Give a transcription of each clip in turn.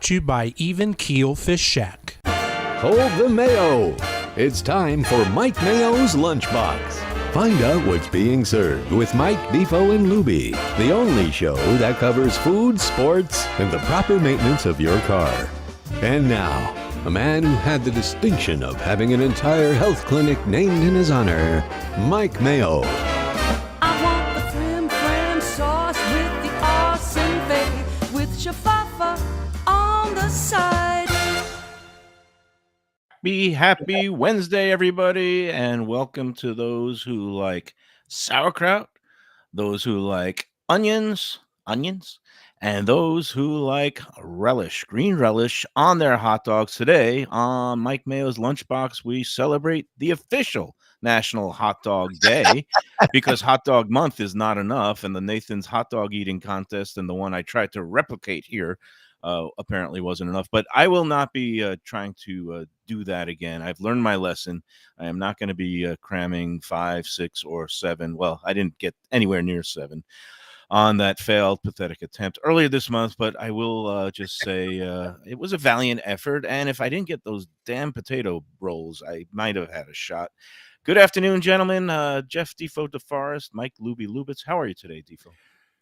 To you by Even Keel Fish Shack. Hold the Mayo. It's time for Mike Mayo's Lunchbox. Find out what's being served with Mike, Defo and Lubie, the only show that covers food, sports, and the proper maintenance of your car. And now, a man who had the distinction of having an entire health clinic named in his honor, Mike Mayo. I want the flim flam sauce with the awesome fave with shafafa on the side. Happy Wednesday, everybody, and welcome to those who like sauerkraut, those who like onions, and those who like green relish on their hot dogs. Today on Mike Mayo's Lunchbox, we celebrate the official National Hot Dog Day because Hot Dog Month is not enough, and the Nathan's Hot Dog Eating Contest and the one I tried to replicate here apparently wasn't enough. But I will not be trying to do that again. I've learned my lesson. I am not going to be cramming 5, 6, or 7. Well, I didn't get anywhere near 7 on that failed, pathetic attempt earlier this month. But I will just say it was a valiant effort. And if I didn't get those damn potato rolls, I might have had a shot. Good afternoon, gentlemen. Jeff Defo DeForest, Mike Lubie Lubitz. How are you today, Defo?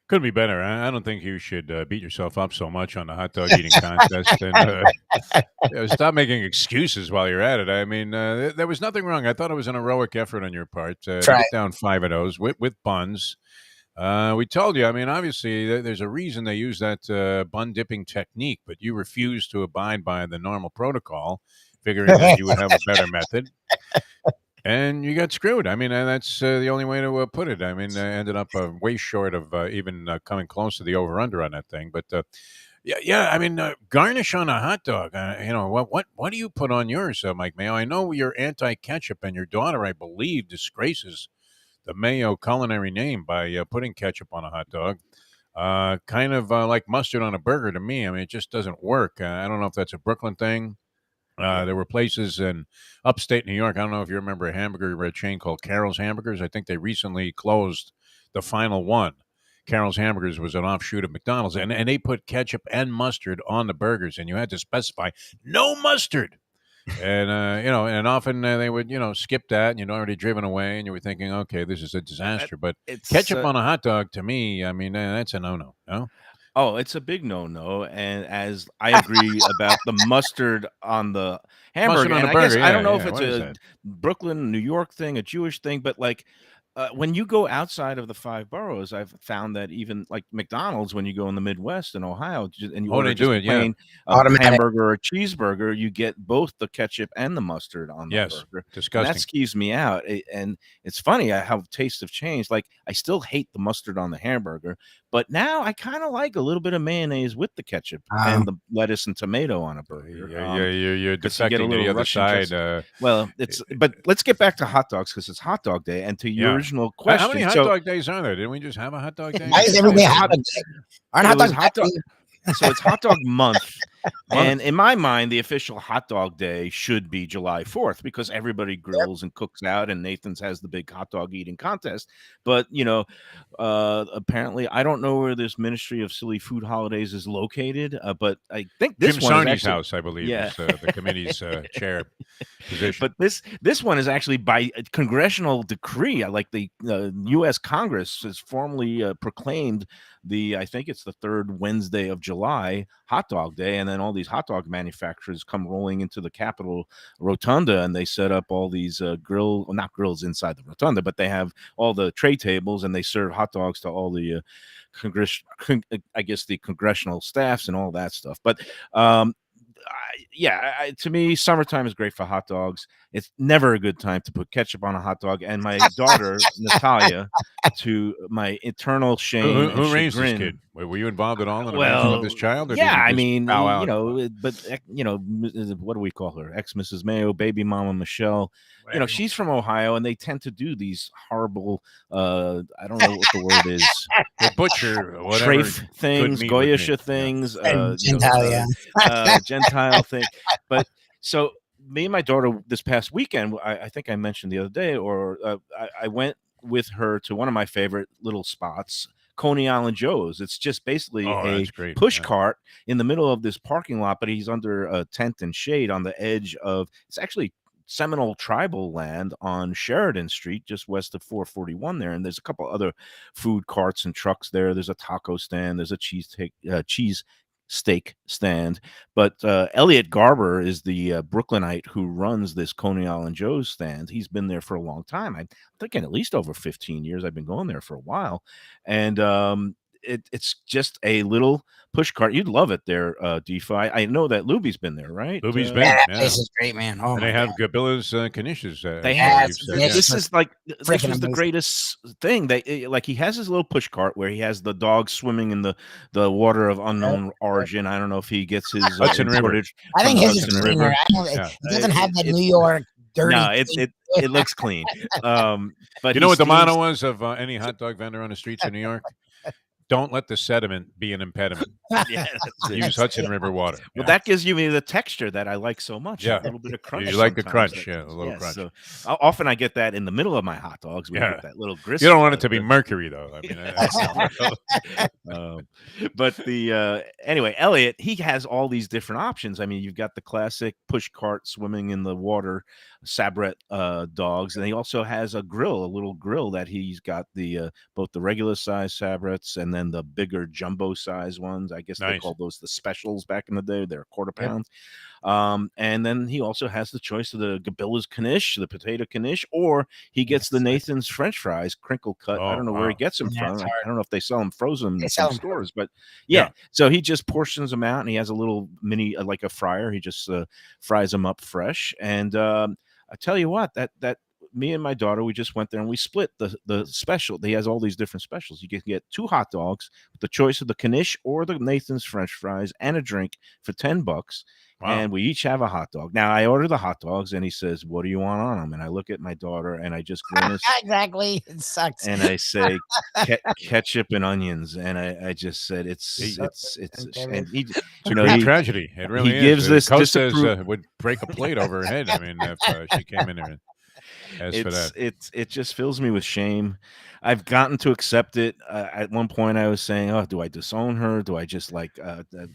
Could be better. I don't think you should beat yourself up so much on the hot dog eating contest and stop making excuses while you're at it. I mean, there was nothing wrong. I thought it was an heroic effort on your part to get down 5 of those with buns. We told you, I mean, obviously, there's a reason they use that bun dipping technique, but you refused to abide by the normal protocol, figuring that you would have a better method. And you got screwed. I mean, that's the only way to put it. I mean, I ended up way short of even coming close to the over/under on that thing. But yeah. I mean, garnish on a hot dog. What do you put on yours, Mike Mayo? I know you're anti-ketchup, and your daughter, I believe, disgraces the Mayo culinary name by putting ketchup on a hot dog. Kind of like mustard on a burger to me. I mean, it just doesn't work. I don't know if that's a Brooklyn thing. There were places in upstate New York. I don't know if you remember a hamburger chain called Carol's Hamburgers. I think they recently closed the final one. Carol's Hamburgers was an offshoot of McDonald's, and they put ketchup and mustard on the burgers, and you had to specify no mustard. And and often they would skip that, and you'd already driven away, and you were thinking, okay, this is a disaster. But ketchup on a hot dog, to me, I mean, that's a no-no. No. Oh, it's a big no-no, and as I agree about the mustard on the hamburger, Mustard on and the I burger, guess I don't know if yeah, it's what is a that? Brooklyn, New York thing, a Jewish thing, but like when you go outside of the 5 boroughs, I've found that even like McDonald's, when you go in the Midwest in Ohio, and you Oh, order they just do a it, yeah. plain Automatic. hamburger or a cheeseburger, you get both the ketchup and the mustard on the Yes, burger. And disgusting. that skeeves me out. And it's funny how tastes have changed. Like I still hate the mustard on the hamburger, but now I kind of like a little bit of mayonnaise with the ketchup and the lettuce and tomato on a burger. You're 'cause you get a defecting to the little other Russian side. Well, but let's get back to hot dogs because it's hot dog day. And to your Yeah. original How question, many hot so dog days are there? Didn't we just have a hot dog day? Why is No, every day it's hot dog day? Aren't it hot was dogs hot dog. happy? So it's hot dog month. And in my mind, the official hot dog day should be July 4th because everybody grills and cooks out, and Nathan's has the big hot dog eating contest. But, apparently, I don't know where this Ministry of Silly Food Holidays is located, but I think this Jim one is Sarney's actually, house, I believe, yeah. is the committee's chair position. But this one is actually by a congressional decree. Like the U.S. Congress has formally proclaimed I think it's the 3rd Wednesday of July, Hot Dog Day, and then all these hot dog manufacturers come rolling into the Capitol Rotunda, and they set up all these not grills inside the rotunda, but they have all the tray tables, and they serve hot dogs to all the the congressional staffs and all that stuff. But to me, summertime is great for hot dogs. It's never a good time to put ketchup on a hot dog. And my daughter, Natalia, to my eternal shame Who and raised this chagrin, kid? Were you involved at all in the raising of this child? Or did yeah, you I just mean, bow out? what do we call her? Ex-Mrs. Mayo, baby mama Michelle. She's from Ohio, and they tend to do these horrible, I don't know what the word is, The butcher, whatever. trafe things, meat with Goyisha meat, things, Gentile thing. But so me and my daughter this past weekend, I think I mentioned the other day, or I went with her to one of my favorite little spots Coney Island Joe's. It's just basically Oh, a that's great. push Yeah. cart in the middle of this parking lot, but he's under a tent and shade on the edge of, it's actually Seminole tribal land on Sheridan Street, just west of 441 there. And there's a couple other food carts and trucks there. There's a taco stand. There's a cheese steak stand. But Elliot Garber is the Brooklynite who runs this Coney Island Joe's stand. He's been there for a long time. I'm thinking at least over 15 years. I've been going there for a while. And it's just a little push cart. You'd love it there, Defo. I know that Lubie's been there, right? Lubie's Yeah, been, that yeah. place is great, man. Oh And my they have God. Gabilla's knishes. They Yeah, have. it's delicious. This is like this Freaking was the amazing. greatest thing. Like he has his little push cart where he has the dogs swimming in the water of unknown origin. I don't know if he gets his Hudson River. imported I from think the his is Hudson cleaner. River. I don't, Yeah. It doesn't have that It- New York dirty. No, taste. it looks clean. But You know he what the steams- motto was of any hot dog vendor on the streets of New York? Don't let the sediment be an impediment. Yeah, that's it. Use Hudson River water. Well, Yeah. that gives you the texture that I like so much. Yeah. A little bit of crunch. You like the sometimes. crunch, yeah, a little Yes, crunch. So often I get that in the middle of my hot dogs. We Yeah. get that little gristle. You don't want it to be mercury, though. I mean, But anyway, Elliot, he has all these different options. I mean, you've got the classic push cart swimming in the water Sabret dogs, and he also has a little grill that he's got the both the regular size Sabrets and then the bigger jumbo size ones. I guess they Nice. called those the specials back in the day. They're a quarter Yep. pound. And then he also has the choice of the Gabilla's Knish, the potato Knish, or he gets the Nathan's French fries, crinkle cut. I Oh, don't know where he wow. gets them Yeah, from. it's I hard. don't know if they sell them frozen They in sell some 'em stores, but yeah. So he just portions them out, and he has a little mini, like a fryer. He just fries them up fresh. And I tell you what, that me and my daughter, we just went there and we split the special. He has all these different specials. You can get 2 hot dogs with the choice of the Knish or the Nathan's French fries and a drink for $10. Wow. And we each have a hot dog. Now I order the hot dogs, and he says, "What do you want on them?" And I look at my daughter, and I just grimace, Exactly. It sucks. and I say, "Ketchup and onions." And I just said, "It's." And he, It's you a know, great he, tragedy. It really he is. gives this Costas disapprove- would break a plate over her head. I mean, if she came in there and asked for that. it just fills me with shame. I've gotten to accept it. At one point, I was saying, "Oh, do I disown her? Do I just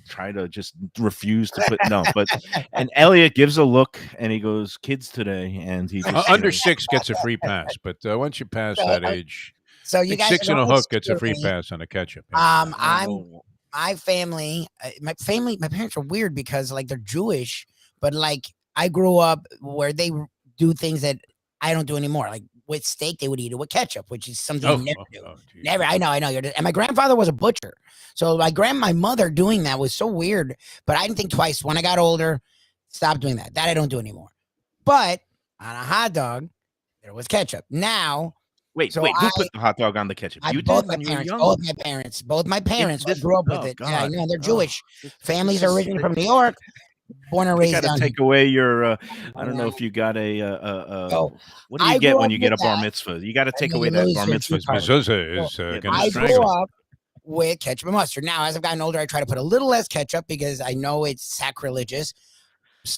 try to just refuse to put no?" But and Elliot gives a look, and he goes, "Kids today," and he just Under 6 gets a free pass, but once you pass that age, So I you think guys 6 are and a gonna hook gets a free excuse me. pass on the ketchup. Yeah. I'm my family, my parents are weird because like they're Jewish, but like I grew up where they do things that I don't do anymore. Like with steak, they would eat it with ketchup, which is something you never do. Geez. Never. I know. And my grandfather was a butcher, so my mother doing that was so weird. But I didn't think twice. When I got older, stopped doing that. That I don't do anymore. But on a hot dog, there was ketchup. Now. Wait, So who I- put the hot dog on the ketchup? You both did my when you were parents, young. both my parents this- grew up with oh, it. Yeah, I God. know they're Oh, Jewish. this Families is- are originally from New York, born and They raised got to down take here. away your. I don't know know. if you got a. So, What do you I get grew when up you get a with bar that, mitzvah? You got to take then away you that lose bar your mitzvah. true colors. Mezuzah is Yeah, going to I strangle. grew up with ketchup and mustard. Now, as I've gotten older, I try to put a little less ketchup because I know it's sacrilegious.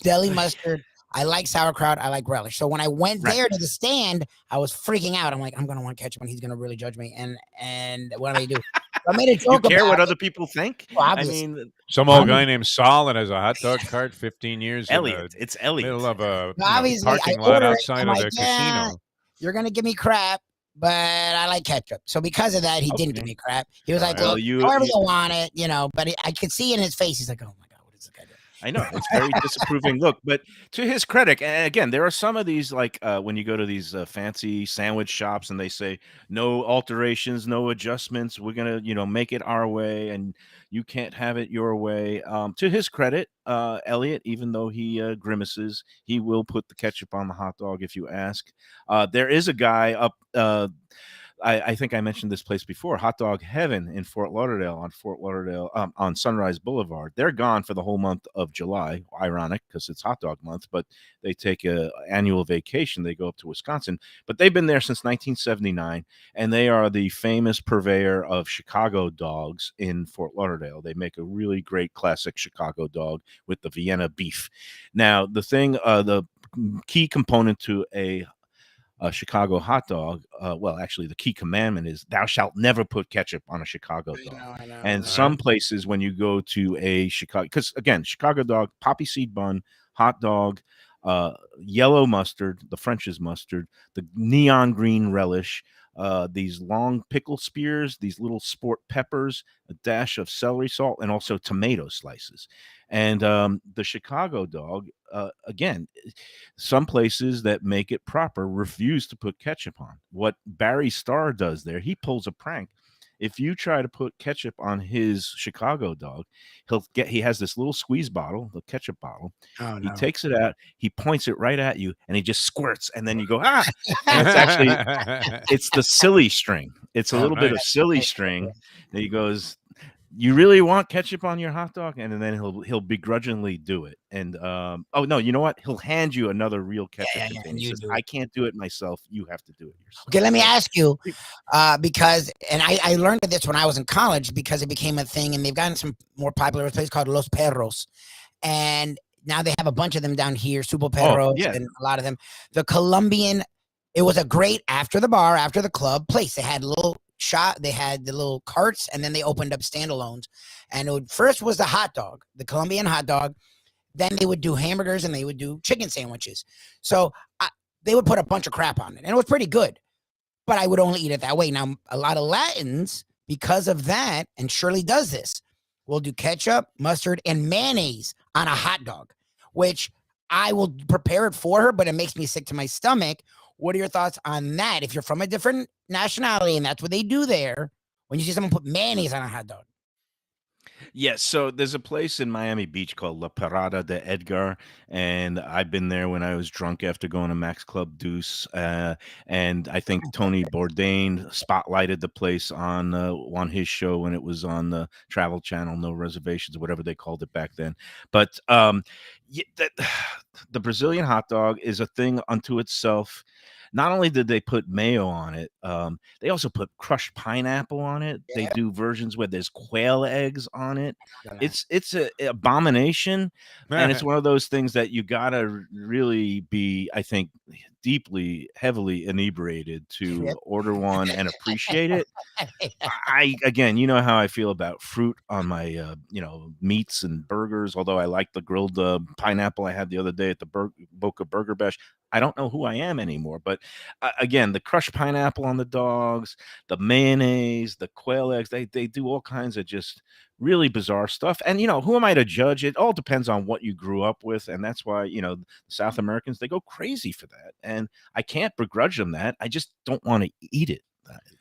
Deli mustard. I like sauerkraut. I like relish. So when I went Right. there to the stand, I was freaking out. I'm like, I'm gonna want ketchup, and he's gonna really judge me. And what do I do? So I made a You joke care about what it. other people think? Well, I obviously. mean, Some old guy named Sol that has a hot dog cart, 15 years in Elliot. the It's Elliot. middle of a Obviously, parking I lot order it, outside I'm of like, the yeah. casino. You're gonna give me crap, but I like ketchup. So because of that, he didn't give Okay. me crap. He was like, Well, "Look, you- however you- you want it, you know." But I could see in his face, he's like, "Oh my god, what is this guy doing?" I know it's very disapproving look, but to his credit, and again, there are some of these like when you go to these fancy sandwich shops and they say no alterations, no adjustments. We're gonna, make it our way, and you can't have it your way. To his credit, Elliot, even though he grimaces, he will put the ketchup on the hot dog if you ask. There is a guy up. I think I mentioned this place before, Hot Dog Heaven in Fort Lauderdale on Sunrise Boulevard. They're gone for the whole month of July. Ironic because it's hot dog month, but they take a annual vacation. They go up to Wisconsin, but they've been there since 1979, and they are the famous purveyor of Chicago dogs in Fort Lauderdale. They make a really great classic Chicago dog with the Vienna beef. Now, the key component to a a Chicago hot dog, well, actually, the key commandment is thou shalt never put ketchup on a Chicago dog. I know. And some places, when you go to a Chicago, because again, Chicago dog, poppy seed bun, hot dog, yellow mustard, the French's mustard, the neon green relish, these long pickle spears, these little sport peppers, a dash of celery salt, and also tomato slices. And the Chicago dog, again, some places that make it proper refuse to put ketchup on. What Barry Starr does there, he pulls a prank. If you try to put ketchup on his Chicago dog, he has this little squeeze bottle, the ketchup bottle. Oh, He no. takes it out, he points it right at you, and he just squirts, and then you go, ah! And it's actually, it's the silly string. It's a Oh, little bit of nice. silly string. And he goes, you really want ketchup on your hot dog? And then he'll begrudgingly do it. And oh no, you know what? He'll hand you another real ketchup container. and He you says, do it. I can't do it myself. You have to do it yourself. Okay, let me ask you, because, and I learned of this when I was in college because it became a thing, and they've gotten some more popular. There's a place called Los Perros, and now they have a bunch of them down here, Super Perros, yeah. and a lot of them. The Colombian, it was a great after the bar, after the club place. They had little shop, they had the little carts, and then they opened up standalones. And first was the hot dog, the Colombian hot dog. Then they would do hamburgers and they would do chicken sandwiches. So they would put a bunch of crap on it, and it was pretty good. But I would only eat it that way. Now, a lot of Latins, because of that, and Shirley does this, will do ketchup, mustard, and mayonnaise on a hot dog, which I will prepare it for her, but it makes me sick to my stomach. What are your thoughts on that? If you're from a different nationality and that's what they do there, when you see someone put mayonnaise on a hot dog. Yes, so there's a place in Miami Beach called La Parada de Edgar, and I've been there when I was drunk after going to Max Club Deuce, and I think Tony Bourdain spotlighted the place on his show when it was on the Travel Channel, No Reservations, whatever they called it back then. But the Brazilian hot dog is a thing unto itself. Not only did they put mayo on it, they also put crushed pineapple on it. Yeah. They do versions where there's quail eggs on it. It's an abomination, and it's one of those things that you gotta really be, I think, heavily inebriated to order one and appreciate it. Again, you know how I feel about fruit on my meats and burgers. Although I like the grilled pineapple I had the other day at the Boca Burger Bash. I don't know who I am anymore, but again, the crushed pineapple on the dogs, the mayonnaise, the quail eggs, they do all kinds of just really bizarre stuff. And, who am I to judge? It all depends on what you grew up with. And that's why, South Americans, they go crazy for that. And I can't begrudge them that. I just don't want to eat it.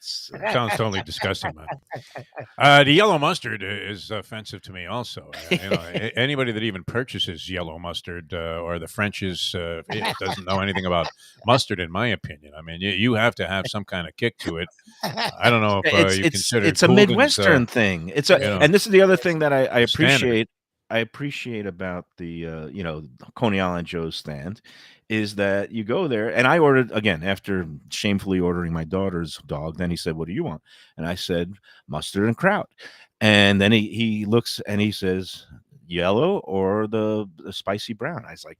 Sounds totally disgusting, man. The yellow mustard is offensive to me also. Anybody that even purchases yellow mustard or the French's doesn't know anything about mustard, in my opinion. I mean, you have to have some kind of kick to it. I don't know if you consider it's a Midwestern thing. And this is the other thing that I appreciate. I appreciate about the Coney Island Joe's stand is that you go there, and I ordered again after shamefully ordering my daughter's dog. Then he said, "What do you want?" And I said, "Mustard and kraut." And then he looks and he says, "Yellow or the spicy brown?" I was like,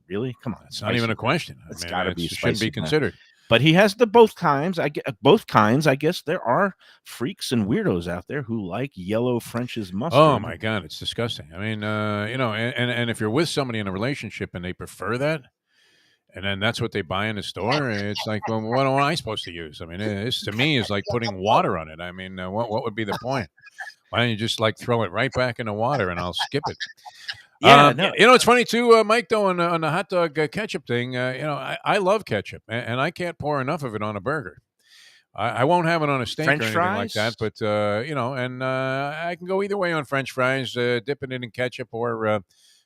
"Really? Come on, it's not even a question. It's got to be it shouldn't be considered." But he has both kinds. Both kinds. I guess there are freaks and weirdos out there who like yellow French's mustard. Oh my God, it's disgusting. I mean, and if you're with somebody in a relationship and they prefer that, and then that's what they buy in the store, it's like, well, what am I supposed to use? I mean, this to me is like putting water on it. I mean, what would be the point? Why don't you just like throw it right back in the water and I'll skip it? Yeah, no. It's funny too, Mike. Though on the hot dog ketchup thing, I love ketchup, and I can't pour enough of it on a burger. I won't have it on a steak French or anything fries? like that, but I can go either way on French fries, dipping it in ketchup, or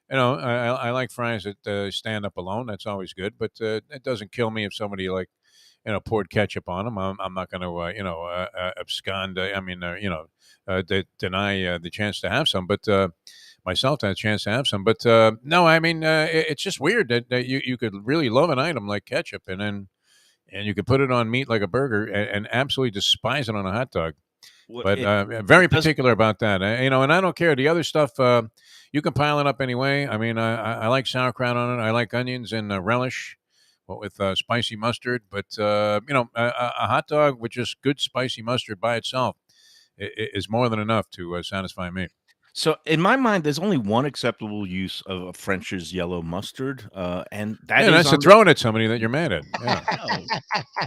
I like fries that stand up alone. That's always good, but it doesn't kill me if somebody poured ketchup on them. I'm not going to abscond. Deny the chance to have some, but. Myself to have a chance to have some, but no, I mean it's just weird that you could really love an item like ketchup and you could put it on meat like a burger and absolutely despise it on a hot dog. But very particular about that, and I don't care the other stuff. You can pile it up anyway. I mean, I like sauerkraut on it. I like onions and relish, with spicy mustard. But a hot dog with just good spicy mustard by itself is more than enough to satisfy me. So in my mind, there's only one acceptable use of a French's yellow mustard, and that Yeah, is that's to on throw it at somebody that you're mad at. Yeah,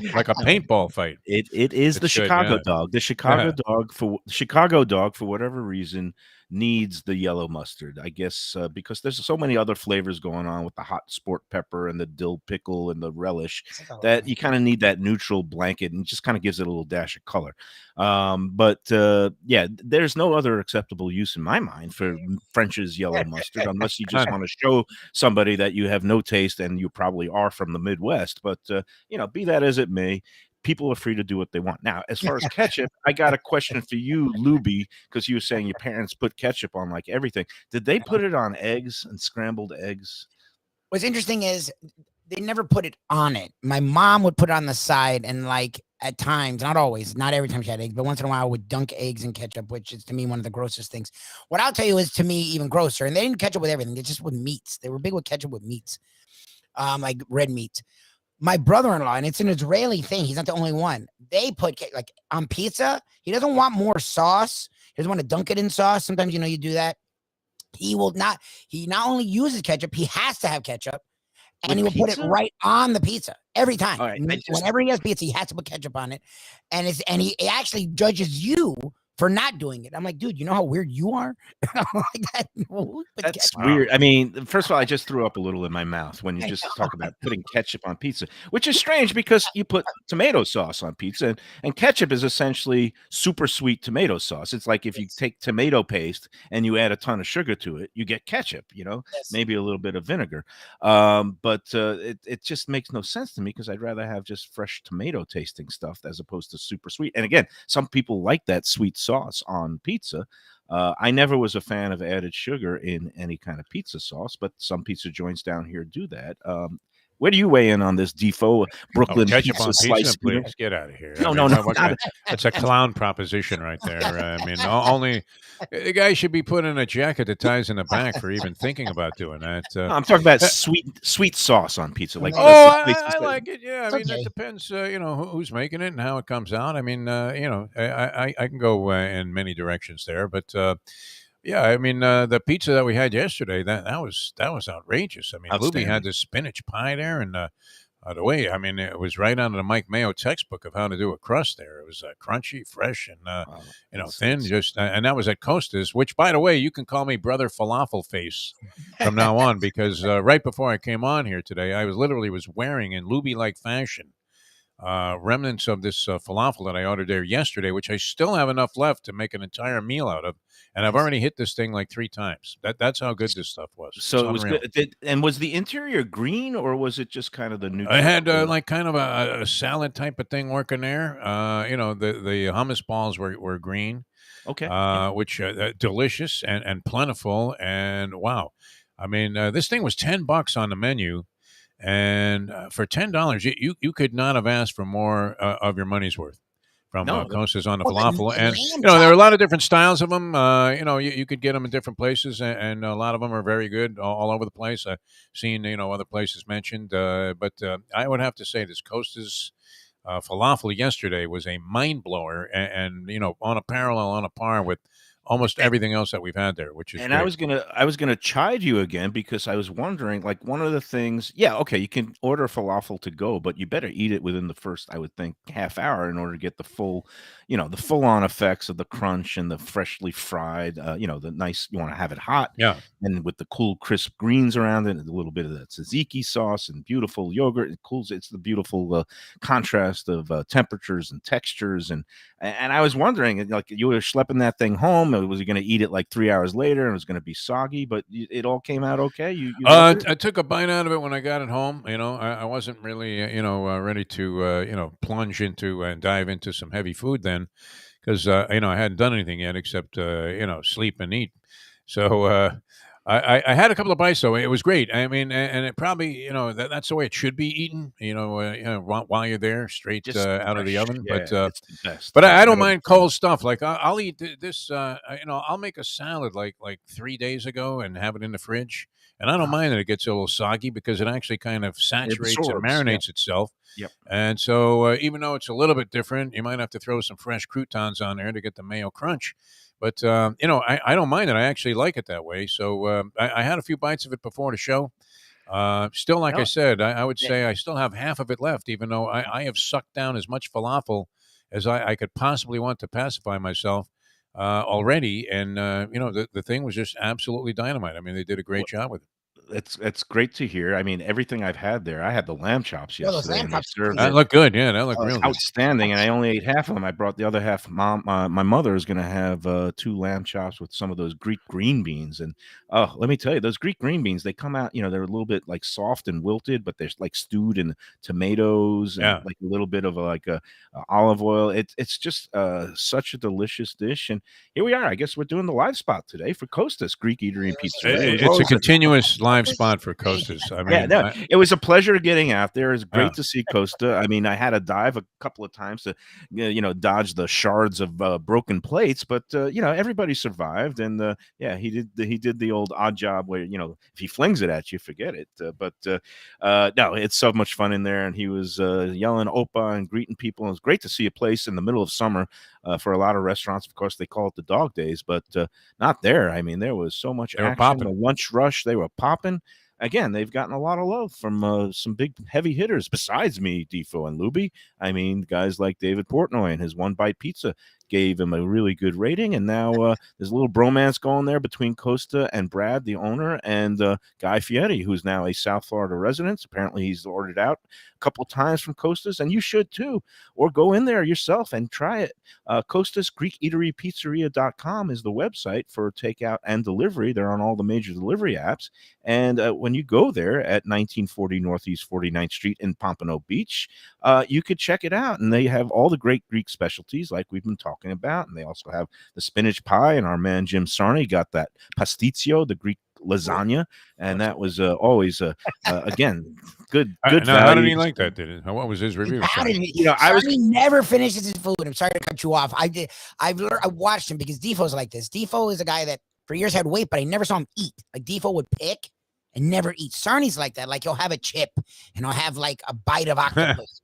no, like a no. paintball fight. It is the It's good. Chicago Yeah. dog. The Chicago dog, for whatever reason, needs the yellow mustard. I guess because there's so many other flavors going on with the hot sport pepper and the dill pickle and the relish that you kind of need that neutral blanket, and just kind of gives it a little dash of color. Yeah, there's no other acceptable use in my mind for French's yellow mustard, unless you just want to show somebody that you have no taste, and you probably are from the Midwest. But be that as it may, people are free to do what they want. Now, as far as ketchup, I got a question for you, Lubie, because you were saying your parents put ketchup on like everything. Did they put it on eggs and scrambled eggs? What's interesting is they never put it on it. My mom would put it on the side, and like at times, not always, not every time she had eggs, but once in a while I would dunk eggs in ketchup, which is to me one of the grossest things. What I'll tell you is to me even grosser, and they didn't ketchup with everything, they just with meats. They were big with ketchup with meats, like red meat. My brother-in-law, and it's an Israeli thing, he's not the only one. They put like on pizza, he doesn't want more sauce. He doesn't want to dunk it in sauce. Sometimes you do that. He not only uses ketchup, he has to have ketchup. And With he will put it pizza? right on the pizza every time. All right, Whenever he has pizza, he has to put ketchup on it. And he actually judges you for not doing it. I'm like, dude, you know how weird you are? That's weird. I mean, first of all, I just threw up a little in my mouth when you just talk about putting ketchup on pizza, which is strange because you put tomato sauce on pizza, and ketchup is essentially super sweet tomato sauce. It's like if you take tomato paste and you add a ton of sugar to it, you get ketchup, maybe a little bit of vinegar. But it just makes no sense to me because I'd rather have just fresh tomato tasting stuff as opposed to super sweet. And again, some people like that sweet sauce on pizza. I never was a fan of added sugar in any kind of pizza sauce, but some pizza joints down here do that. Where do you weigh in on this Defo Brooklyn ketchup on pizza pizza, slice? please get out of here. No, no, That's a clown proposition right there. I mean, only the guy should be put in a jacket that ties in the back for even thinking about doing that. No, I'm talking about sweet sauce on pizza. Like, I like it. Yeah, I mean, okay. it depends. Who's making it and how it comes out. I mean, I can go in many directions there, but. Yeah, I mean the pizza that we had yesterday that was outrageous. I mean, Lubie had this spinach pie there, and the way I mean it was right out of the Mike Mayo textbook of how to do a crust. There, it was crunchy, fresh, and thin. Just and that was at Costas. Which, by the way, you can call me Brother Falafel Face from now on because right before I came on here today, I was wearing in Lubie-like fashion remnants of this falafel that I ordered there yesterday, which I still have enough left to make an entire meal out of. And I've already hit this thing like 3 times. That's how good this stuff was. So it was good. And was the interior green or was it just kind of the neutral? I had like kind of a salad type of thing working there. The hummus balls were green. Okay. Which delicious and plentiful. And wow. I mean, this thing was $10 on the menu. And for $10, you could not have asked for more of your money's worth from Costas on the falafel. And there are a lot of different styles of them. You could get them in different places, and a lot of them are very good all over the place. I've seen other places mentioned, but I would have to say this Costas falafel yesterday was a mind blower, and on a par with almost everything else that we've had there, which is and great. I was gonna chide you again because I was wondering, like, one of the things, okay, you can order falafel to go, but you better eat it within the first, I would think, half hour in order to get the full on effects of the crunch and the freshly fried, the nice, you want to have it hot, and with the cool crisp greens around it and a little bit of that tzatziki sauce and beautiful yogurt. It's the beautiful contrast of temperatures and textures, and I was wondering, like, you were schlepping that thing home. Was you going to eat it like 3 hours later and it was going to be soggy? But it all came out okay. I took a bite out of it when I got it home. I wasn't really ready to plunge into and dive into some heavy food then, because I hadn't done anything yet except sleep and eat. So I had a couple of bites, though. It was great. I mean, and it probably, that's the way it should be eaten, while you're there, straight out of the oven. Yeah, but it's the best. but I don't mind cold stuff. Like I'll eat this, I'll make a salad like 3 days ago and have it in the fridge. And I don't mind that it gets a little soggy because it actually kind of saturates and absorbs, marinates itself. Yep. And so even though it's a little bit different, you might have to throw some fresh croutons on there to get the mayo crunch. But, I don't mind it. I actually like it that way. So I had a few bites of it before the show. Still, like I said, I would say I still have half of it left, even though I have sucked down as much falafel as I could possibly want to pacify myself already. And, the thing was just absolutely dynamite. I mean, they did a great job with it. It's great to hear. I mean, everything I've had there. I had the lamb chops Yo, those yesterday, lamb and they chops served That it. looked good. Yeah, that looked real good. Outstanding, and I only ate half of them. I brought the other half. My mother is going to have 2 lamb chops with some of those Greek green beans, and let me tell you, those Greek green beans, they come out. They're a little bit like soft and wilted, but they're like stewed in tomatoes and Yeah. like a little bit of a olive oil. It's just such a delicious dish. And here we are. I guess we're doing the live spot today for Costas Greek Eatery and Pizzeria. It's a continuous live spot for Costas. I mean, Yeah, no, it was a pleasure getting out there. It's Yeah. great to see Costa. I mean, I had to dive a couple of times to, dodge the shards of broken plates, but everybody survived, and he did the old odd job where if he flings it at you, forget it. No, it's so much fun in there, and he was yelling "Opa" and greeting people. It was great to see a place in the middle of summer. For a lot of restaurants, of course, they call it the dog days, but not there. I mean, there was so much They were action. popping. The lunch rush, they were popping. Again, they've gotten a lot of love from some big heavy hitters besides me, Defo and Lubie. I mean, guys like David Portnoy and his One Bite Pizza gave him a really good rating. And now there's a little bromance going there between Costa and Brad, the owner, and Guy Fieri, who's now a South Florida resident. Apparently, he's ordered out a couple times from Costas, and you should too. Or go in there yourself and try it. Costas Greek Eatery Pizzeria.com is the website for takeout and delivery. They're on all the major delivery apps. And when you go there at 1940 Northeast 49th Street in Pompano Beach, you could check it out. And they have all the great Greek specialties like we've been talking about. And they also have the spinach pie. And our man Jim Sarney got that pastizio, the Greek lasagna. And that was always, again, good Now, value. how did he like that? What was his review? How did he? He never finishes his food. I'm sorry to cut you off. I watched him because Defoe's like this. Defo is a guy that for years had weight, but I never saw him eat. Like Defo would pick and never eat. Sarni's like that. Like he'll have a chip and he'll have like a bite of octopus.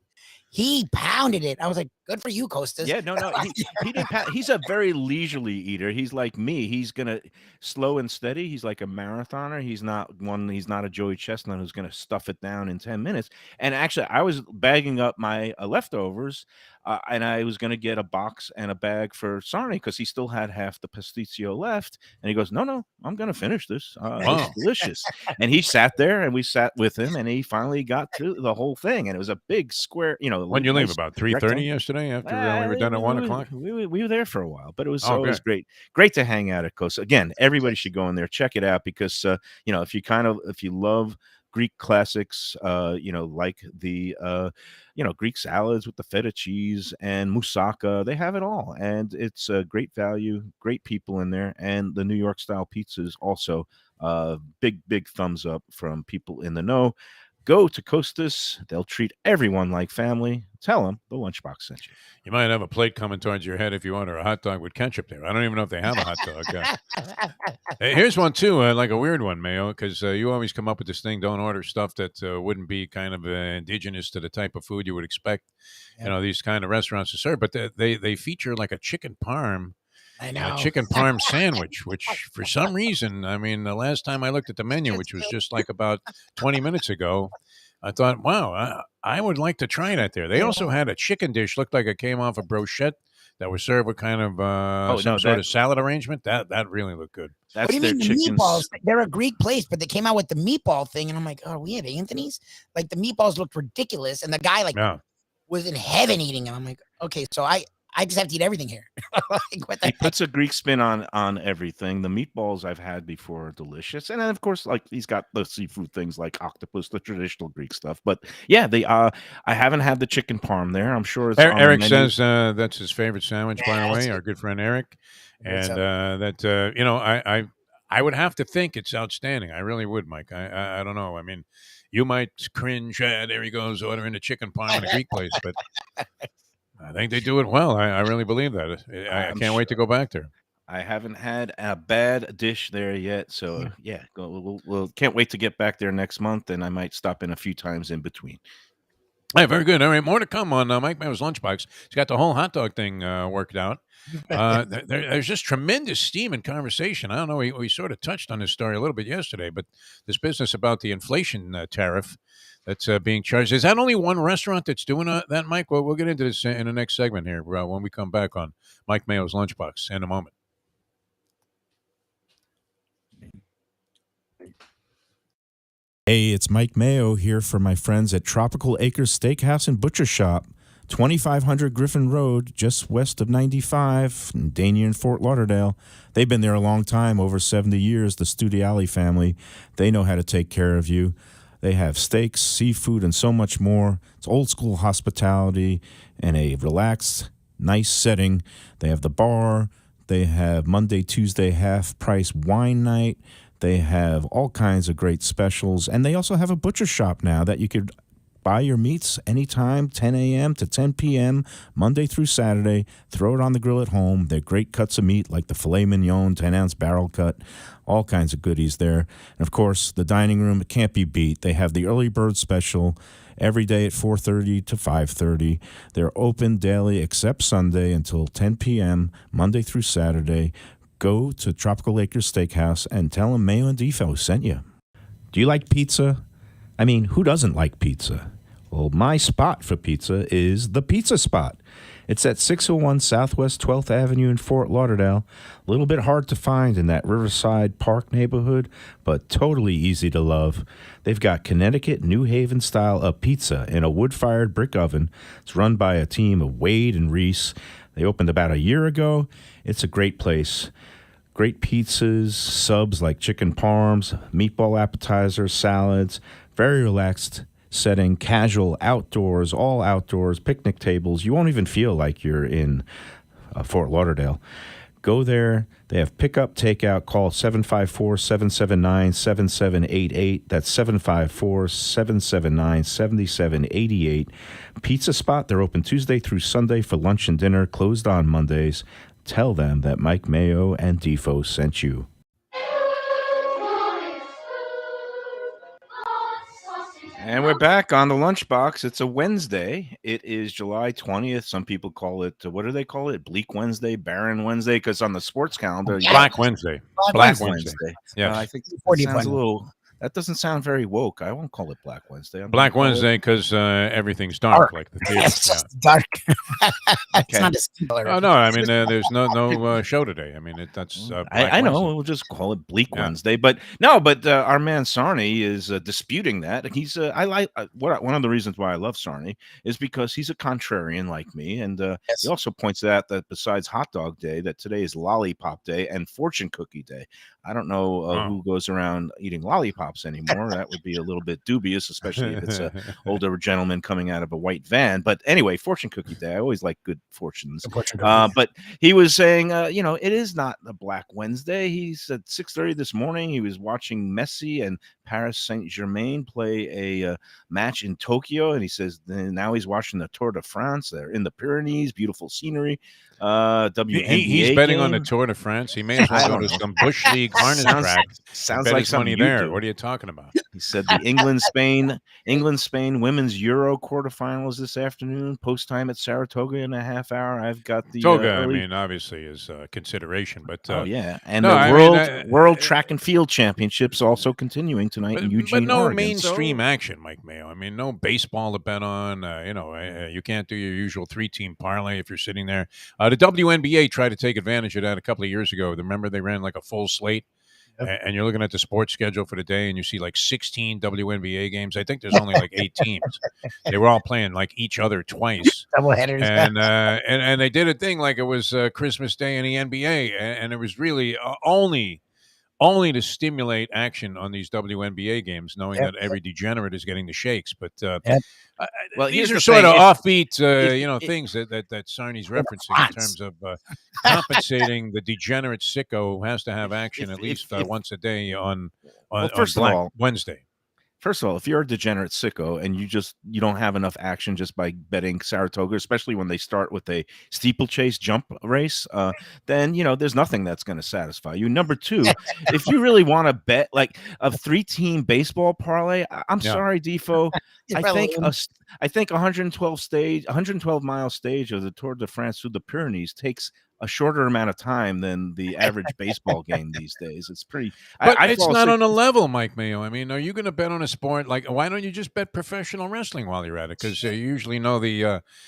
He pounded it. I was like, good for you, Costas. Yeah, no. He didn't. He's a very leisurely eater. He's like me. He's gonna slow and steady. He's like a marathoner. He's not a Joey Chestnut who's gonna stuff it down in 10 minutes. And actually, I was bagging up my leftovers, and I was gonna get a box and a bag for Sarni because he still had half the pasticcio left. And he goes, "No, I'm gonna finish this. It's delicious." And he sat there, and we sat with him, and he finally got through the whole thing. And it was a big square. When you leave, about 3:30 yesterday after we were done at 1 o'clock? We were there for a while, but it was always great to hang out at Costa. Again, everybody should go in there, check it out, because if you love Greek classics, like the Greek salads with the feta cheese and moussaka, they have it all, and it's a great value, great people in there, and the New York style pizzas also big thumbs up from people in the know. Go to Costas. They'll treat everyone like family. Tell them the Lunchbox sent you. You might have a plate coming towards your head if you order a hot dog with ketchup there. I don't even know if they have a hot dog. Hey, here's one, too, like a weird one, Mayo, because you always come up with this thing, don't order stuff that wouldn't be kind of indigenous to the type of food you would expect, these kind of restaurants to serve. But they feature like a chicken parm. I know. A chicken parm sandwich, which for some reason, I mean, the last time I looked at the menu, which was just like about 20 minutes ago, I thought, wow, I would like to try that there. They also had a chicken dish, looked like it came off a brochette that was served with kind of sort of salad arrangement. That really looked good. What do you mean the meatballs? They're a Greek place, but they came out with the meatball thing, and I'm like, oh, we have Anthony's? Like the meatballs looked ridiculous, and the guy was in heaven eating them. I'm like, okay, so I just have to eat everything here. Like, what the he puts a Greek spin on everything. The meatballs I've had before are delicious, and then of course, like he's got the seafood things like octopus, the traditional Greek stuff. But yeah, I haven't had the chicken parm there. I'm sure it's Eric says that's his favorite sandwich. By the way, our good friend Eric, and I would have to think it's outstanding. I really would, Mike. I don't know. I mean, you might cringe. There he goes ordering a chicken parm in a Greek place, but. I think they do it well. I really believe that. I can't wait to go back there. I haven't had a bad dish there yet. So yeah, we'll can't wait to get back there next month, and I might stop in a few times in between. Hey, very good. All right, more to come on Mike Mayo's Lunchbox. He's got the whole hot dog thing worked out. There's just tremendous steam and conversation. I don't know. We sort of touched on this story a little bit yesterday, but this business about the inflation tariff that's being charged. Is that only one restaurant that's doing that, Mike? Well, we'll get into this in the next segment here when we come back on Mike Mayo's Lunchbox in a moment. Hey, it's Mike Mayo here for my friends at Tropical Acres Steakhouse and Butcher Shop, 2500 Griffin Road, just west of 95, in Dania and Fort Lauderdale. They've been there a long time, over 70 years, the Studiali family. They know how to take care of you. They have steaks, seafood, and so much more. It's old school hospitality and a relaxed, nice setting. They have the bar. They have Monday, Tuesday half-price wine night. They have all kinds of great specials. And they also have a butcher shop now that you could buy your meats anytime, 10 a.m. to 10 p.m., Monday through Saturday. Throw it on the grill at home. They're great cuts of meat like the filet mignon, 10-ounce barrel cut, all kinds of goodies there. And, of course, the dining room, it can't be beat. They have the early bird special every day at 4:30 to 5:30. They're open daily except Sunday until 10 p.m., Monday through Saturday. Go to Tropical Acres Steakhouse and tell them Mayo and Defo sent you. Do you like pizza? I mean, who doesn't like pizza? Well, my spot for pizza is the Pizza Spot. It's at 601 Southwest 12th Avenue in Fort Lauderdale. A little bit hard to find in that Riverside Park neighborhood, but totally easy to love. They've got Connecticut New Haven style of pizza in a wood-fired brick oven. It's run by a team of Wade and Reese. They opened about a year ago. It's a great place. Great pizzas, subs like chicken parms, meatball appetizers, salads, very relaxed setting, casual, outdoors, all outdoors, picnic tables. You won't even feel like you're in Fort Lauderdale. Go there. They have pickup, takeout. Call 754-779-7788. That's 754-779-7788. Pizza Spot. They're open Tuesday through Sunday for lunch and dinner, closed on Mondays. Tell them that Mike Mayo and Defo sent you. And we're back on the Lunchbox. It's a Wednesday. It is July 20th. Some people call it, what do they call it? Bleak Wednesday, Barren Wednesday, because on the sports calendar, Black Wednesday. Black Wednesday. Yes. I think that doesn't sound very woke. I won't call it Black Wednesday. Black Wednesday because everything's dark, like the theater. It's just dark. It's not a singular. Oh no, I mean there's no show today. I mean that's. I know. Wednesday. We'll just call it Bleak Wednesday, but no. But our man Sarney is disputing that. He's I like one of the reasons why I love Sarney is because he's a contrarian like me, and he also points out that besides Hot Dog Day, that today is Lollipop Day and Fortune Cookie Day. I don't know who goes around eating lollipops anymore. That would be a little bit dubious, especially if it's an older gentleman coming out of a white van. But anyway, Fortune Cookie Day. I always like good fortunes. But he was saying, it is not a Black Wednesday. He's at 6:30 this morning. He was watching Messi and Paris Saint-Germain play a match in Tokyo. And he says now he's watching the Tour de France. They're in the Pyrenees, beautiful scenery. WNBA he's betting game. on the Tour de France. He may as well go to some Bush League harness track. Sounds bet like his something money you there. do. What are you talking about? He said the England Spain women's Euro quarterfinals this afternoon. Post time at Saratoga in a half hour. I've got the Toga. I mean, obviously is consideration, but and the World Track and Field Championships also continuing tonight in Eugene, but no Oregon. mainstream action, Mike Mayo. I mean, no baseball to bet on. You can't do your usual 3-team parlay if you're sitting there. The WNBA tried to take advantage of that a couple of years ago. Remember, they ran like a full slate. And you're looking at the sports schedule for the day, and you see like 16 WNBA games. I think there's only like 8 teams. They were all playing like each other twice. Doubleheaders. And they did a thing like it was Christmas Day in the NBA, and it was really only to stimulate action on these WNBA games, knowing that every degenerate is getting the shakes. But these are sort of offbeat, things that Sarney's referencing in terms of compensating the degenerate sicko who has to have action at least once a day on first of Black all, Wednesday. First of all, if you're a degenerate sicko and you don't have enough action just by betting Saratoga, especially when they start with a steeplechase jump race, then there's nothing that's going to satisfy you. Number two, if you really want to bet like a 3-team baseball parlay, I'm Yeah. sorry, Defo. I You're think lame. I think 112-mile stage of the Tour de France through the Pyrenees takes a shorter amount of time than the average baseball game these days. It's pretty. But I it's fall not asleep. on a level, Mike Mayo. I mean, are you going to bet on a sport like? Why don't you just bet professional wrestling while you're at it? Because you usually know the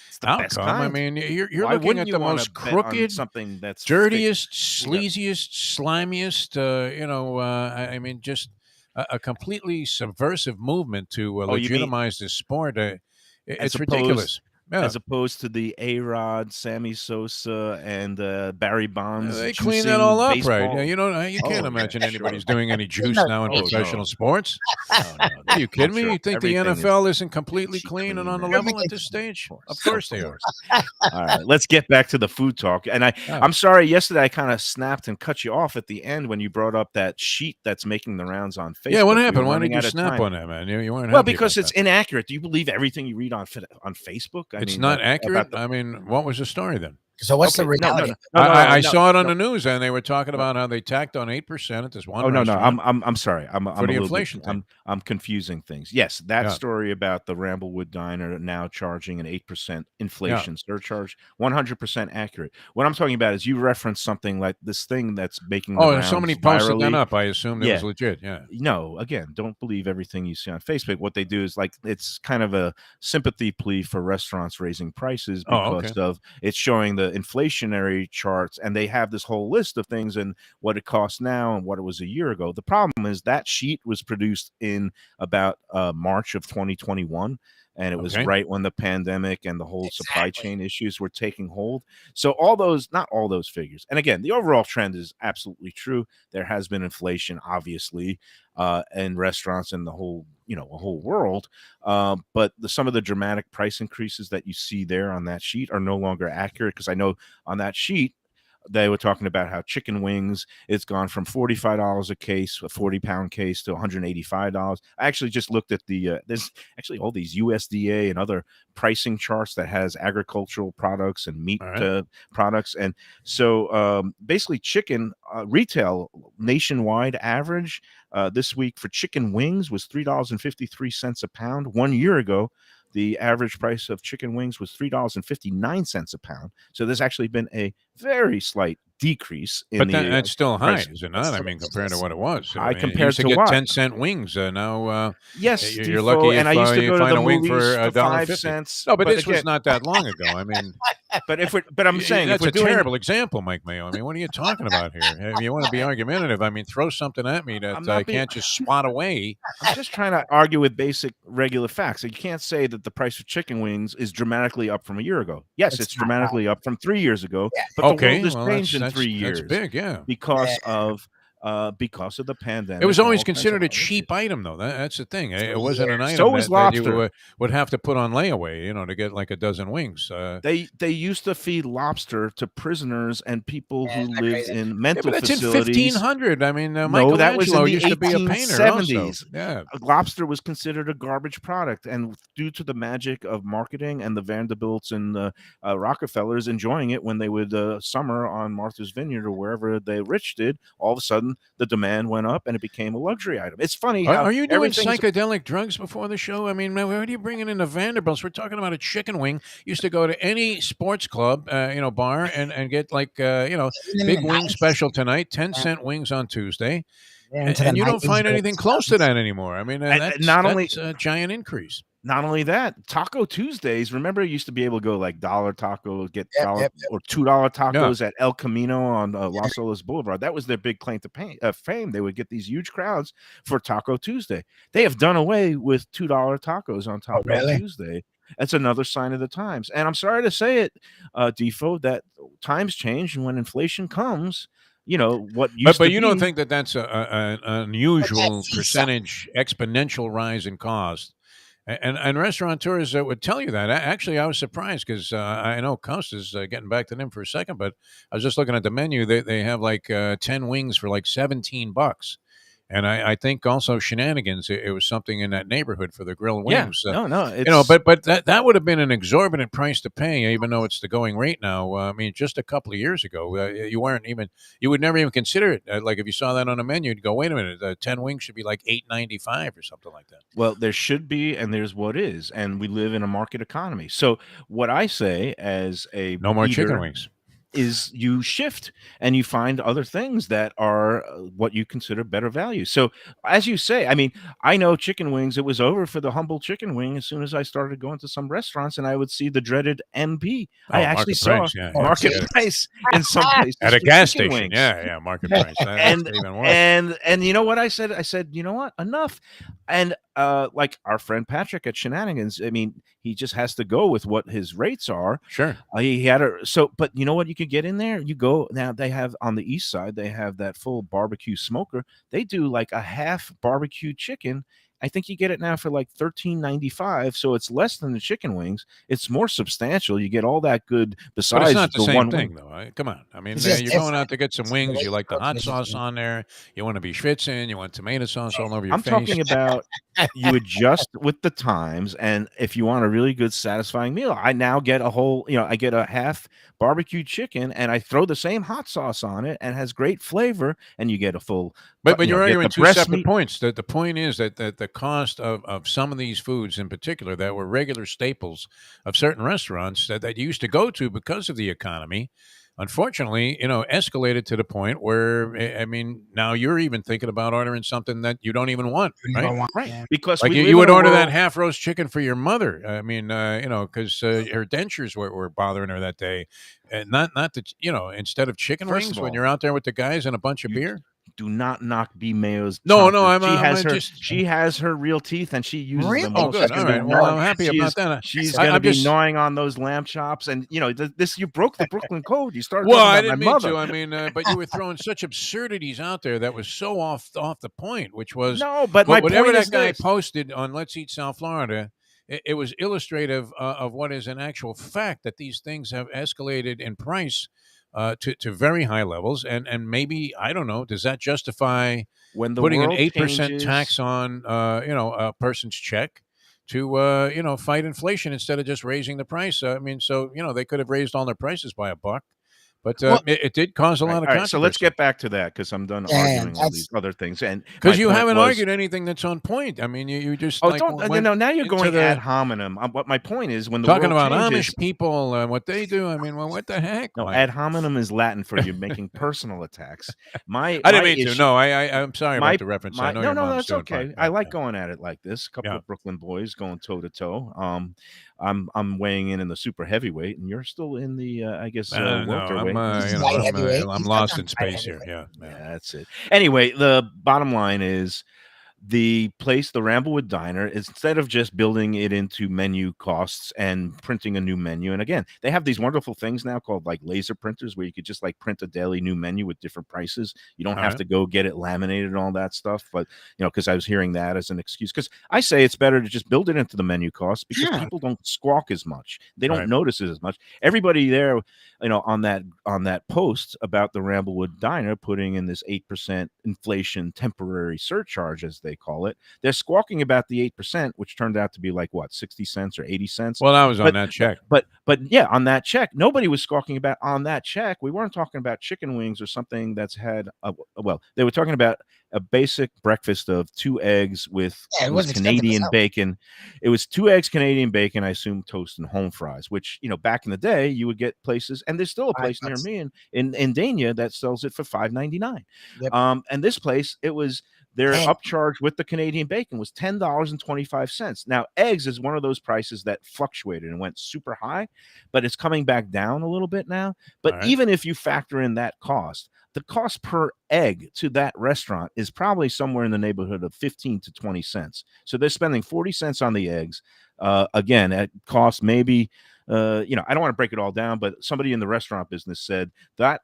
It's the best outcome. I kind. mean, you're Why looking wouldn't at you the wanna most bet on crooked, something that's dirtiest, fake? sleaziest, slimiest. I mean, just a completely subversive movement to Oh, you mean legitimize this sport. as It's opposed ridiculous. Yeah. as opposed to the A-Rod, Sammy Sosa, and Barry Bonds They clean that all juicing up, right? Yeah, baseball? you can't Oh, imagine yeah, anybody's sure. doing any juice No, now in Oh, professional no. sports. No, Are you I'm kidding me? sure You think the everything is NFL isn't completely peachy clean and clean, on the man. level at Everything's this stage? Of Of course they are. course. All right, let's get back to the food talk. And Yeah. I'm sorry, yesterday I kind of snapped and cut you off at the end when you brought up that sheet that's making the rounds on Facebook. Yeah, what We were happened? Why running did you out of snap time. on that, man? You weren't Well, happy because about it's that. inaccurate. Do you believe everything you read on Facebook? I It's mean, not about accurate. the I mean, what was the story then? So what's the okay, no, reality? I no, saw it on no, the news, and they were talking no. about how they tacked on 8% at this one Oh no, restaurant I'm sorry. I'm for a the little bit. inflation thing. I'm confusing things. Yes, that Yeah, story about the Ramblewood Diner now charging an 8% yeah. inflation surcharge, 100% accurate. What I'm talking about is you referenced something like this thing that's making the Oh, and somebody rounds posted that virally. up. I assumed it was Yeah, legit. Yeah. no, again, don't believe everything you see on Facebook. What they do is like it's kind of a sympathy plea for restaurants raising prices Oh, because okay. of it's showing the inflationary charts, and they have this whole list of things and what it costs now and what it was a year ago. The problem is that sheet was produced in about March of 2021. And it was Okay. right when the pandemic and the whole supply Exactly. chain issues were taking hold. So all those, not all those figures. And again, the overall trend is absolutely true. There has been inflation, obviously, in restaurants and the whole, a whole world. But some of the dramatic price increases that you see there on that sheet are no longer accurate because I know on that sheet they were talking about how chicken wings it's gone from $45 a case, a 40-pound case, to $185. I actually just looked at there's actually all these USDA and other pricing charts that has agricultural products and meat All right. products. And so basically chicken retail nationwide average this week for chicken wings was $3.53 a pound. 1 year ago the average price of chicken wings was $3.59 a pound. So there's actually been a very slight decrease in But the that's still high, price. is it not? I mean, compared to what it was. I High mean, you compared used to to get what? 10-cent wings. Now Yes, you're lucky Defo, and if I used to you go to find the a wing for movies for $1.50. 5 cents. No, but But this was again, not that long ago. I mean, but I'm saying if that's we're a doing terrible example, Mike Mayo. I mean, what are you talking about here? If you want to be argumentative, I mean, throw something at me I'm that I not being can't just swat away. I'm just trying to argue with basic regular facts. So you can't say that the price of chicken wings is dramatically up from a year ago. Yes, it's It's not. dramatically up from 3 years ago, Yeah. but the Okay, world has well, changed in 3 that's years big, yeah. because Yeah. of the pandemic. It was and always all kinds of considered a other cheap issues. item, though. That's the thing. For It wasn't an years. item So was that you lobster. would have to put on layaway, to get like a dozen wings. They used to feed lobster to prisoners and people Yeah, who isn't that lived crazy? in Yeah, mental but that's in facilities. 1500. I mean, No, that was in Michelangelo the used to be a painter also. 1870s. Yeah. Lobster was considered a garbage product, and due to the magic of marketing and the Vanderbilts and the Rockefellers enjoying it when they would summer on Martha's Vineyard or wherever the rich did, all of a sudden the demand went up and it became a luxury item. It's funny Are, how are you doing everything's psychedelic drugs before the show? I mean, where are you bringing in the Vanderbilts? We're talking about a chicken wing. Used to go to any sports club, bar, and get like, Even in big the wing 90s. special tonight, Yeah. 10-cent wings on Tuesday. Yeah, And, into the and you don't 90s, find early anything close to 2000s. that anymore. I mean, and that's a giant increase. not only that, Taco Tuesdays. Remember, you used to be able to go like dollar taco, get Yep, dollar yep, or $2 Yeah. tacos at El Camino on Los Olas Boulevard. That was their big claim to fame. They would get these huge crowds for Taco Tuesday. They have done away with $2 tacos on Oh, Taco really? Tuesday. That's another sign of the times. And I'm sorry to say it, Defo, that times change, and when inflation comes, what used But to you don't be. think that that's an But unusual that's percentage exponential rise in cost? And restaurateurs would tell you that. Actually, I was surprised because I know Costas, getting back to them for a second, but I was just looking at the menu. They have like 10 wings for like $17. And I think also Shenanigans, it was something in that neighborhood for the grill and Yeah, wings. no, You know, it's but that would have been an exorbitant price to pay, even though it's the going rate now. I mean, just a couple of years ago, you would never even consider it. Like if you saw that on a menu, you'd go, wait a minute, 10 wings should be like $8.95 or something like that. well, there should be, and there's what is, and we live in a market economy. So what I say as a No more chicken eater wings. is you shift and you find other things that are what you consider better value. So, as you say, I mean, I know chicken wings, it was over for the humble chicken wing as soon as I started going to some restaurants and I would see the dreaded MP. I Oh, actually market saw price, yeah, market yeah. price in some places At a for gas chicken station, wings. yeah, market price. That's And even worse. and you know what I said? I said, you know what? Enough. And like our friend Patrick at Shenanigans, I mean, he just has to go with what his rates are. Sure. He had a but you know what you could get in there? You go now. They have on the east side. They have that full barbecue smoker. They do like a half barbecue chicken. I think you get it now for like $13.95. So it's less than the chicken wings. It's more substantial. You get all that good But it's besides not the the same one thing, wing. though. Come on. I mean, It's just you're going different. out to get some It's the wings. way You you like the cook hot it is sauce different. on there. You want to be schwitzing. You want tomato sauce all over your I'm face. talking about you adjust with the times, and if you want a really good, satisfying meal, I now get a whole, I get a half barbecue chicken, and I throw the same hot sauce on it, and has great flavor, and you get a full, But you're get arguing the two breast separate meat. points. The point is that the cost of some of these foods in particular that were regular staples of certain restaurants that you used to go to because of the economy, unfortunately, escalated to the point where I mean, now you're even thinking about ordering something that you don't even want, You right? don't want Right, that. because Like we you live would in a order that world. half roast chicken for your mother. I mean, because her dentures were bothering her that day, and not that instead of chicken First of wings when all, you're out there with the guys and a bunch of you beer. do not knock B Mayo's No, no, chompers. I'm just. She has her real teeth, and she uses them Oh, well. Really? good. She's All gonna be right. Well, gnawing. I'm happy about that. She's I, gonna I'm be just. gnawing on those lamb chops, and this you broke the Brooklyn code. You started Well, talking I about my didn't mean mother. to. I mean, but you were throwing such absurdities out there that was so off the point, which was No, but my whatever point that is guy this. posted on Let's Eat South Florida. It was illustrative of what is an actual fact that these things have escalated in price to very high levels, and maybe I don't know. Does that justify When the putting an world 8% tax changes, on a person's check to fight inflation instead of just raising the price? I mean, so they could have raised all their prices by a buck, but Well, it did cause a right? lot of All right, so let's controversy. get back to that because I'm done yeah, arguing all these that's other things. And my Because you point haven't was, argued anything that's on point. I mean, you just oh, like don't went now you're into going ad the hominem. What my point is, when the talking world about changes, Amish people and what they do. I mean, well, what the heck, no, Mike? ad hominem is Latin for you making personal attacks. My I didn't my mean to. issue. No, I'm sorry about My the reference. I my know no, your no, mom's that's doing fine. okay. I Yeah, like yeah, going at it like this. A couple yeah. of Brooklyn boys going toe to toe. I'm weighing in the super heavyweight, and you're still in the I guess No, I'm welterweight. he's light heavyweight. I'm He's got lost some in light space here. heavyweight. Yeah, yeah. Yeah, that's it. Anyway, the bottom line is the place, the Ramblewood Diner, instead of just building it into menu costs and printing a new menu, and again, they have these wonderful things now called like laser printers where you could just like print a daily new menu with different prices. You don't All have right. to go get it laminated and all that stuff. But because I was hearing that as an excuse, because I say it's better to just build it into the menu costs because Yeah. people don't squawk as much. They don't Right. notice it as much. Everybody there, on that post about the Ramblewood Diner putting in this 8% inflation temporary surcharge, as they call it, they're squawking about the 8%, which turned out to be like what, 60 cents or 80 cents. Well, that was on But that check. but yeah, on that check, nobody was squawking about on that check. We weren't talking about chicken wings or something that's had well, they were talking about a basic breakfast of 2 eggs with Yeah, it it was was expensive as Canadian hell. bacon. It was 2 eggs, Canadian bacon, I assume toast and home fries, which back in the day you would get places, and there's still a place near $5. me in Dania that sells it for $5.99. Yep. And this place, it was their 10. upcharge with the Canadian bacon was $10.25. Now, eggs is one of those prices that fluctuated and went super high, but it's coming back down a little bit now. But All right. even if you factor in that cost, the cost per egg to that restaurant is probably somewhere in the neighborhood of 15 to 20 cents. So they're spending 40 cents on the eggs. Again, at cost maybe, I don't want to break it all down, but somebody in the restaurant business said that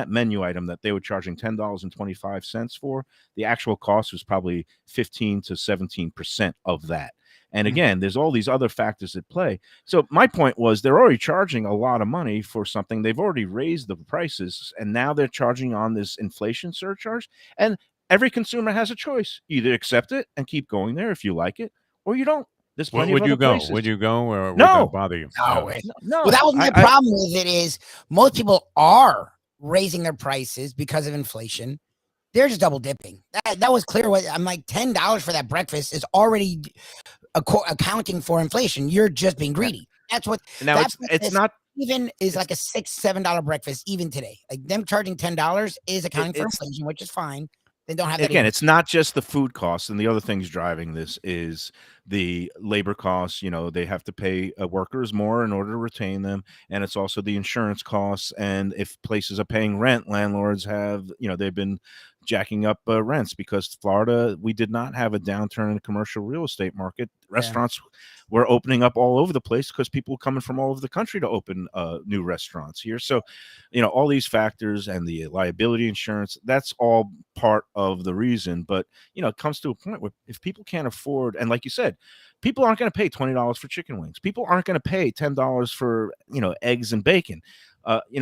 menu item that they were charging $10.25 for, the actual cost was probably 15 to 17% of that. And again, there's all these other factors at play. So my point was they're already charging a lot of money for something. They've already raised the prices, and now they're charging on this inflation surcharge. And every consumer has a choice. Either accept it and keep going there if you like it, or you don't. There's plenty Would of you other go? places. Would you go, or would No. that bother you? No, Yeah. No. Well, that was my problem with it is most people are raising their prices because of inflation. They're just double dipping. That was clear. I'm like, $10 for that breakfast is already accounting for inflation. You're just being greedy. That's what. Now it's not even is like a $6-7 breakfast even today. Like them charging $10 is accounting for inflation, which is fine. They don't have that again. It's not just the food costs, and the other things driving this is the labor costs. They have to pay workers more in order to retain them, and it's also the insurance costs. And if places are paying rent, landlords have they've been jacking up rents because Florida, we did not have a downturn in the commercial real estate market. Restaurants were opening up all over the place because people coming from all over the country to open new restaurants here. So, all these factors and the liability insurance, that's all part of the reason. But, it comes to a point where if people can't afford, and like you said, people aren't going to pay $20 for chicken wings. People aren't going to pay $10 for, eggs and bacon.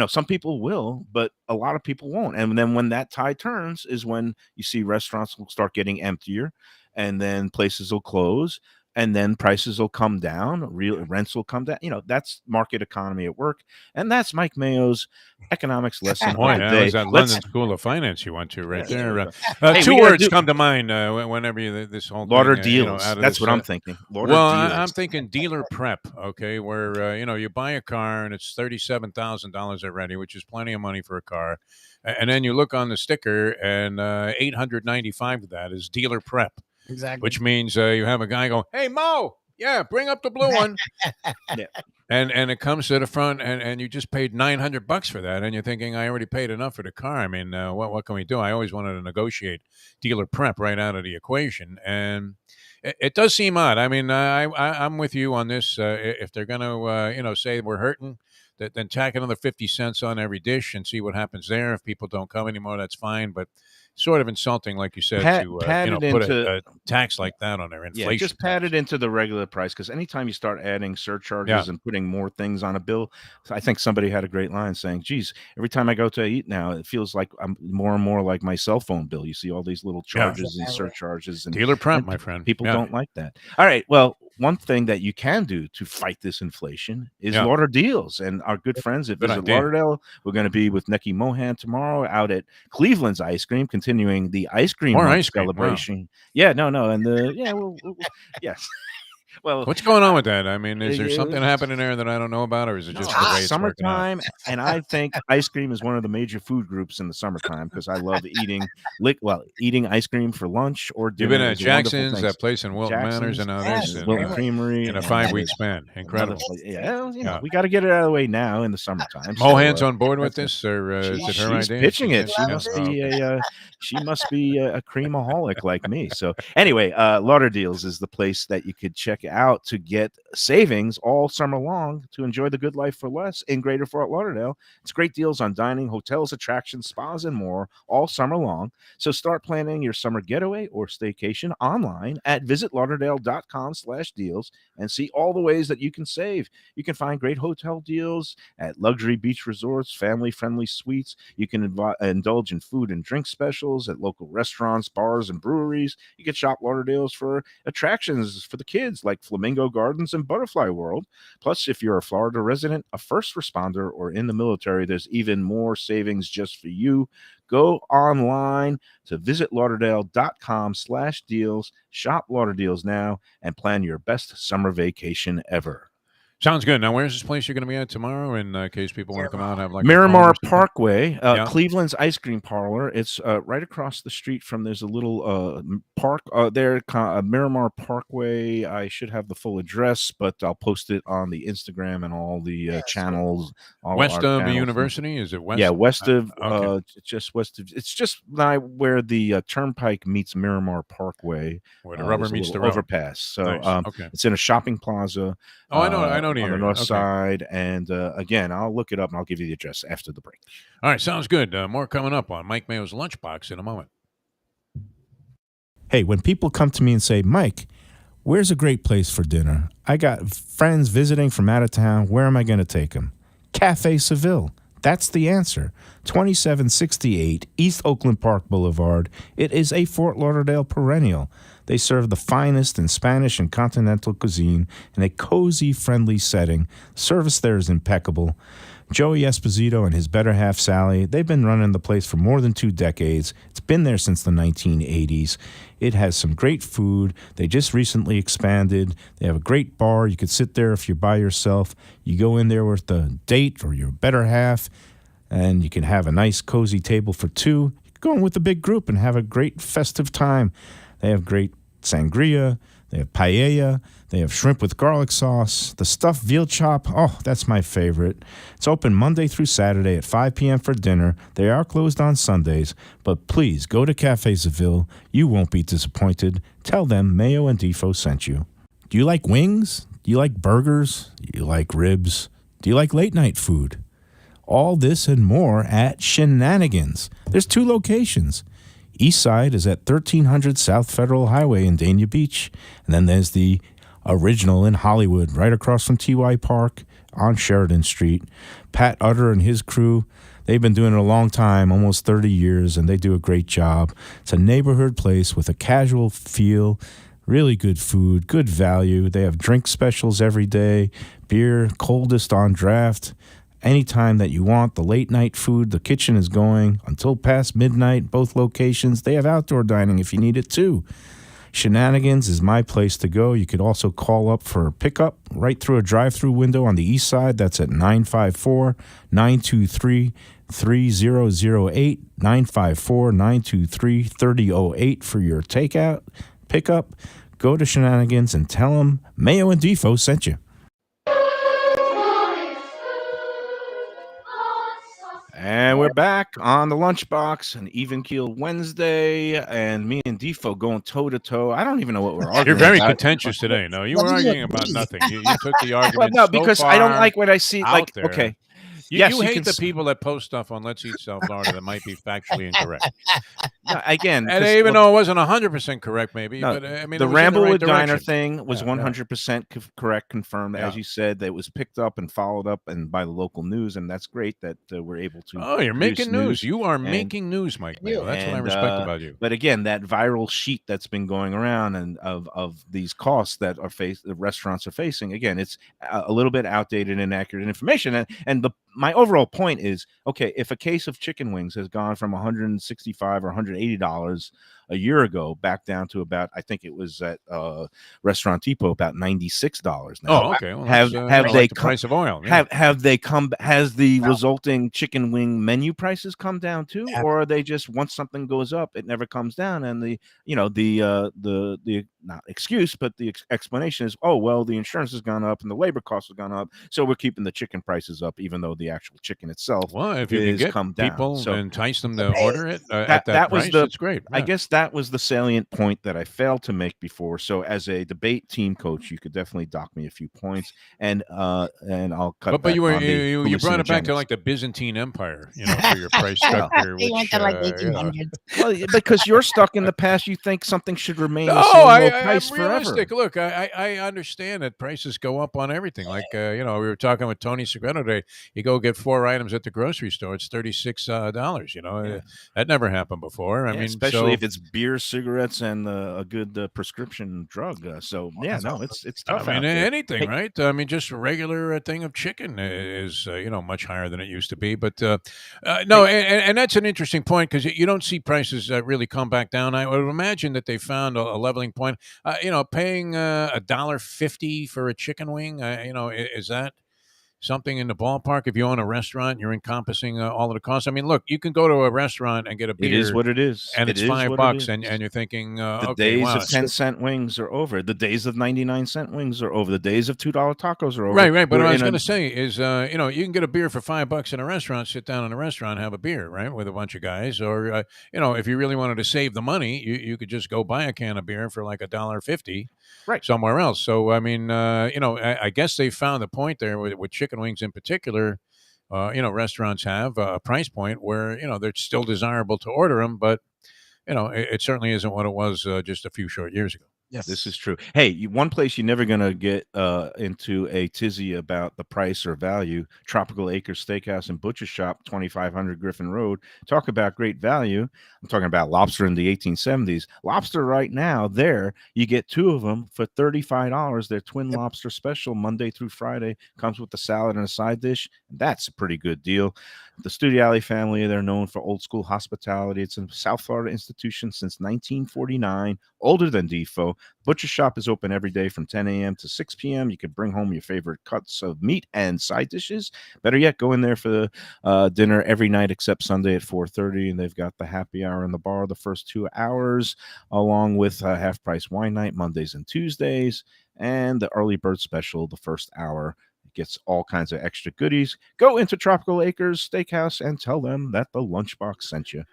Some people will, but a lot of people won't. And then when that tide turns is when you see restaurants will start getting emptier, and then places will close, and then prices will come down, real rents will come down. That's market economy at work. And that's Mike Mayo's economics lesson. Boy, of the that day. was that London School of Finance you went to right there. Hey, Two we gotta words come to mind whenever this whole Lauder thing, deals. out of That's this, what I'm thinking. Lauder well, deals. I'm thinking dealer prep, okay, where you buy a car and it's $37,000 already, which is plenty of money for a car, and then you look on the sticker and $895 of that is dealer prep, exactly, which means you have a guy go, "Hey Mo, yeah, bring up the blue one." Yeah. And it comes to the front, and you just paid $900 for that, and you're thinking, I already paid enough for the car. I mean, what can we do? I always wanted to negotiate dealer prep right out of the equation, and it does seem odd. I mean, I'm with you on this. If they're going to, say we're hurting, then tack another 50 cents on every dish and see what happens there. If people don't come anymore, that's fine, but sort of insulting, like you said, to put a tax like that on their inflation. Yeah, just pat it into the regular price, because anytime you start adding surcharges and putting more things on a bill, I think somebody had a great line saying, geez, every time I go to eat now, it feels like I'm more and more like my cell phone bill. You see all these little charges and surcharges. And dealer prep, my friend. People don't like that. All right, well, one thing that you can do to fight this inflation is Lauder deals. And our good friends at Visit Lauderdale, we're going to be with Neki Mohan tomorrow out at Cleveland's Ice Cream, continuing the ice cream celebration. Wow. Yeah, no, and yes. Well, what's going on with that? I mean, is there something happening there that I don't know about, or is it just the way it's summertime? And I think ice cream is one of the major food groups in the summertime because I love eating eating ice cream for lunch or dinner. You've been at Jackson's, that place in Wilton Manors, and now this Wilton Creamery in a 5-week span. Incredible. We got to get it out of the way now in the summertime. Mohan's on board with this, or is it her idea? She's pitching it. She must be a creamaholic like me. So anyway, Lauder Deals is the place that you could check out to get savings all summer long to enjoy the good life for less in Greater Fort Lauderdale. It's great deals on dining, hotels, attractions, spas, and more all summer long. So start planning your summer getaway or staycation online at visitlauderdale.com/deals and see all the ways that you can save. You can find great hotel deals at luxury beach resorts, family-friendly suites. You can indulge in food and drink specials at local restaurants, bars, and breweries. You can shop Lauderdale's for attractions for the kids like Flamingo Gardens and Butterfly World. Plus, if you're a Florida resident, a first responder, or in the military, there's even more savings just for you. Go online to visitlauderdale.com/deals, shop Lauder Deals now, and plan your best summer vacation ever. Sounds good. Now, where's this place you're going to be at tomorrow in case people want to come out and have like Miramar Parkway, Cleveland's Ice Cream Parlor. It's right across the street from, there's a little park there, Miramar Parkway. I should have the full address, but I'll post it on the Instagram and all the channels. West of the university? Is it west? Yeah, west of, just west of, it's just where the Turnpike meets Miramar Parkway. Where the rubber meets the road. Overpass. So Nice. It's in a shopping plaza. I know the on area. the north side, and again, I'll look it up and I'll give you the address after the break. All right, sounds good. More coming up on Mike Mayo's Lunchbox in a moment. Hey, when people come to me and say, Mike, where's a great place for dinner? I got friends visiting from out of town. Where am I going to take them? Cafe Seville. That's the answer. 2768 East Oakland Park Boulevard. It is a Fort Lauderdale perennial. They serve the finest in Spanish and continental cuisine in a cozy, friendly setting. Service there is impeccable. Joey Esposito and his better half, Sally, they've been running the place for more than 2 decades. It's been there since the 1980s. It has some great food. They just recently expanded. They have a great bar. You could sit there if you're by yourself. You go in there with a date or your better half, and you can have a nice, cozy table for 2. You can go in with a big group and have a great festive time. They have great sangria. They have paella. They have shrimp with garlic sauce. The stuffed veal chop, oh, that's my favorite. It's open Monday through Saturday at 5 p.m. for dinner. They are closed on Sundays, but please go to Cafe Seville. You won't be disappointed. Tell them Mayo and Defo sent you. Do you like wings? Do you like burgers? Do you like ribs? Do you like late night food? All this and more at Shenanigans. There's 2 locations. East side is at 1300 South Federal Highway in Dania Beach. And then there's the original in Hollywood, right across from TY Park on Sheridan Street. Pat Utter and his crew, they've been doing it a long time, almost 30 years, and they do a great job. It's a neighborhood place with a casual feel, really good food, good value. They have drink specials every day, beer, coldest on draft. Anytime that you want, the late night food, the kitchen is going until past midnight, both locations. They have outdoor dining if you need it too. Shenanigans is my place to go. You could also call up for a pickup right through a drive-through window on the east side. That's at 954-923-3008, 954-923-3008 for your takeout, pickup. Go to Shenanigans and tell them Mayo and Defo sent you. And we're back on the Lunchbox, an even keel Wednesday, and me and Defo going toe to toe. I don't even know what we're arguing. You're very about. contentious today. No, you were arguing about nothing. You took the argument. Well, no, because so I don't far like what I see. Like, there. okay, You, yes, you you hate can the s- people that post stuff on Let's Eat South Florida that might be factually incorrect. no, again, And 'cause, even well, though it wasn't 100% correct, maybe, no, but I mean, the it was in the right Ramblewood Diner direction. thing was Yeah, 100% correct, confirmed, as Yeah. you said. That it was picked up and followed up and by the local news, and that's great that we're able to. Oh, you're produce making news. You are making news, Mike Mayo. That's what I And, respect about you. But again, that viral sheet that's been going around and of these costs that the restaurants are facing, again, it's a little bit outdated and inaccurate information. And my overall point is, okay, if a case of chicken wings has gone from $165 or $180 a year ago back down to about, I think it was at Restaurant Depot, about $96 now. Oh, okay. Well, have that's they like the price of oil? Yeah. have they come? Has the resulting chicken wing menu prices come down too, or are they just once something goes up, it never comes down? And the not excuse, but the explanation is, oh well, the insurance has gone up and the labor costs have gone up, so we're keeping the chicken prices up, even though the actual chicken itself Well, if you can is get come down. people So and entice them to order it at that was price, the- it's great. I Yeah. guess that was the salient point that I failed to make before. So as a debate team coach, you could definitely dock me a few points, and I'll cut. But back you were on the you brought it back to hallucinogenics. like the Byzantine Empire, for your price structure. They went which, to like you know. 1800s. Well, because you're stuck in the past, you think something should remain No, the same low I'm price forever. realistic. Look, I understand that prices go up on everything. Like, we were talking with Tony Segreto today. You go get 4 items at the grocery store, it's $36. That never happened before. I mean, especially so- if it's beer, cigarettes, and a good prescription drug. It's tough. I mean, out there. anything, Hey, right? I mean, just a regular thing of chicken is, much higher than it used to be. But no, and that's an interesting point because you don't see prices really come back down. I would imagine that they found a leveling point. Paying $1.50 for a chicken wing, is that something in the ballpark? If you own a restaurant, you're encompassing all of the costs. I mean, look, you can go to a restaurant and get a beer. It is what it is, and It it's is $5, what it is. and you're thinking, The okay, days wow, of 10-cent wings are over. The days of 99-cent wings are over. The days of $2 tacos are over. Right. But We're what I was in going to say is, you can get a beer for $5 in a restaurant, sit down in a restaurant, have a beer, right, with a bunch of guys. Or, if you really wanted to save the money, you could just go buy a can of beer for like $1.50 right somewhere else. So, I mean, I guess they found the point there with chicken wings in particular. Restaurants have a price point where, they're still desirable to order them, but, it certainly isn't what it was just a few short years ago. Yes. This is true. Hey, one place you're never gonna get into a tizzy about the price or value. Tropical Acres Steakhouse and Butcher Shop, 2500 Griffin Road. Talk about great value. I'm talking about lobster in the 1870s. Lobster right now, there you get two of them for $35. They're twin lobster special, Monday through Friday. Comes with a salad and a side dish. That's a pretty good deal. The Studio Alley family, they're known for old school hospitality. It's a South Florida institution since 1949, older than Defo. Butcher Shop is open every day from 10 a.m. to 6 p.m. You can bring home your favorite cuts of meat and side dishes. Better yet, go in there for dinner every night except Sunday at 4:30, and they've got the happy hour in the bar the first 2 hours, along with half-price wine night Mondays and Tuesdays, and the early bird special the first hour. It gets all kinds of extra goodies. Go into Tropical Acres Steakhouse and tell them that the Lunchbox sent you.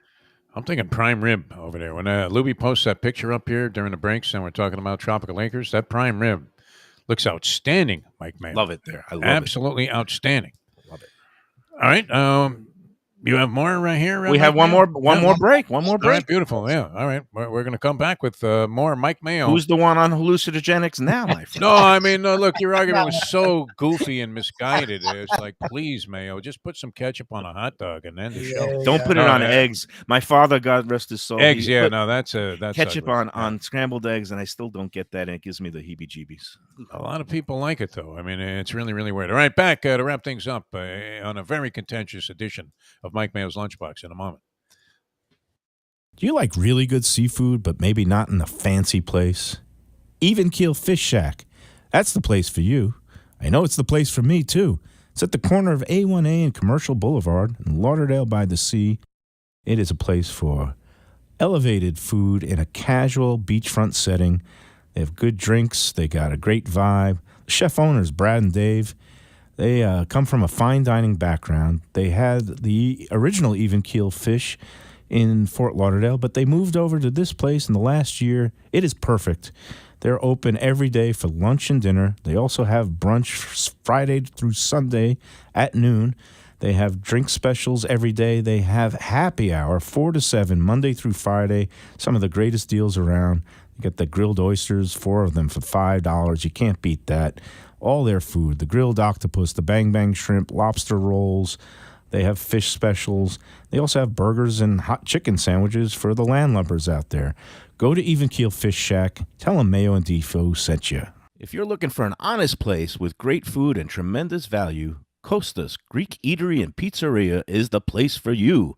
I'm thinking prime rib over there. When Lubie posts that picture up here during the breaks and we're talking about Tropical Acres, that prime rib looks outstanding, Mike Mayo. Love it there. I love Absolutely outstanding. Love it. All right. You have more right here? We have one Mayo? more break. One more All break. right, beautiful. Yeah. All right. We're going to come back with more Mike Mayo. Who's the one on hallucinogenics now, my friend? No, I mean, look, your argument was so goofy and misguided. It's like, please, Mayo, just put some ketchup on a hot dog and end the show. Don't put it on eggs. My father, God rest his soul. Eggs, he yeah, put no, that's ketchup ugly. on scrambled eggs, and I still don't get that, and it gives me the heebie-jeebies. A lot of people like it, though. I mean, it's really, really weird. All right, back to wrap things up on a very contentious edition of Mike Mayo's Lunchbox in a moment. Do you like really good seafood, but maybe not in a fancy place? Even Keel Fish Shack. That's the place for you. I know it's the place for me, too. It's at the corner of A1A and Commercial Boulevard in Lauderdale by the Sea. It is a place for elevated food in a casual beachfront setting. They have good drinks. They got a great vibe. The chef owners, Brad and Dave, they come from a fine dining background. They had the original Even Keel Fish in Fort Lauderdale, but they moved over to this place in the last year. It is perfect. They're open every day for lunch and dinner. They also have brunch Friday through Sunday at noon. They have drink specials every day. They have happy hour 4 to 7 Monday through Friday. Some of the greatest deals around. You get the grilled oysters, 4 of them for $5. You can't beat that. All their food, the grilled octopus, the bang bang shrimp, lobster rolls. They have fish specials. They also have burgers and hot chicken sandwiches for the landlubbers out there. Go to Even Keel Fish Shack. Tell them Mayo and Defo sent you. If you're looking for an honest place with great food and tremendous value, Costas Greek Eatery and Pizzeria is the place for you.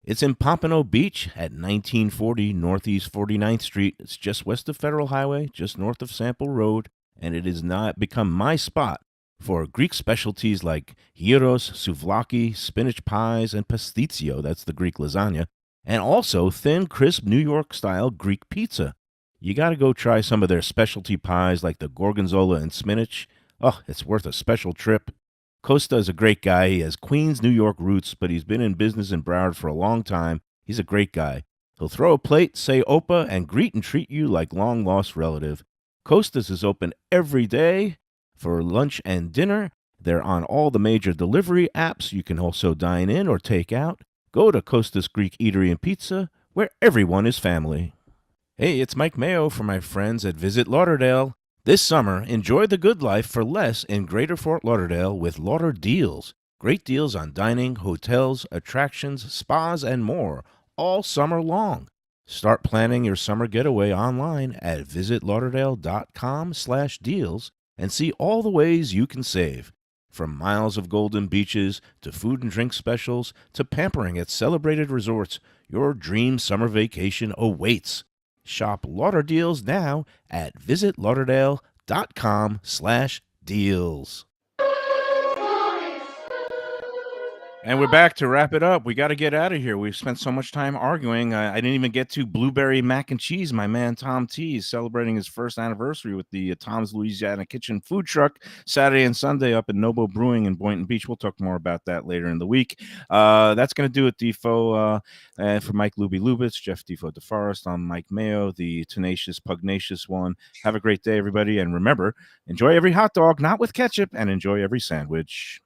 It's in Pompano Beach at 1940 Northeast 49th Street. It's just west of Federal Highway, just north of Sample Road, and it has not become my spot for Greek specialties like gyros, souvlaki, spinach pies, and pastitsio, that's the Greek lasagna, and also thin, crisp New York-style Greek pizza. You got to go try some of their specialty pies like the gorgonzola and spinach. Oh, it's worth a special trip. Costa is a great guy. He has Queens, New York roots, but he's been in business in Broward for a long time. He's a great guy. He'll throw a plate, say Opa, and greet and treat you like long-lost relative. Costas is open every day for lunch and dinner. They're on all the major delivery apps. You can also dine in or take out. Go to Costas Greek Eatery and Pizza, where everyone is family. Hey, it's Mike Mayo for my friends at Visit Lauderdale. This summer, enjoy the good life for less in Greater Fort Lauderdale with Lauderdeals. Great deals on dining, hotels, attractions, spas, and more, all summer long. Start planning your summer getaway online at visitlauderdale.com/deals and see all the ways you can save. From miles of golden beaches to food and drink specials to pampering at celebrated resorts, your dream summer vacation awaits. Shop Lauderdeals now at visitlauderdale.com/deals. And we're back to wrap it up. We got to get out of here. We've spent so much time arguing. I didn't even get to blueberry mac and cheese. My man Tom T is celebrating his first anniversary with the Tom's Louisiana Kitchen food truck Saturday and Sunday up at Nobo Brewing in Boynton Beach. We'll talk more about that later in the week. That's going to do it, Defo. For Mike Lubie Lubitz, Jeff Defo DeForest, I'm Mike Mayo, the tenacious, pugnacious one. Have a great day, everybody. And remember, enjoy every hot dog, not with ketchup, and enjoy every sandwich.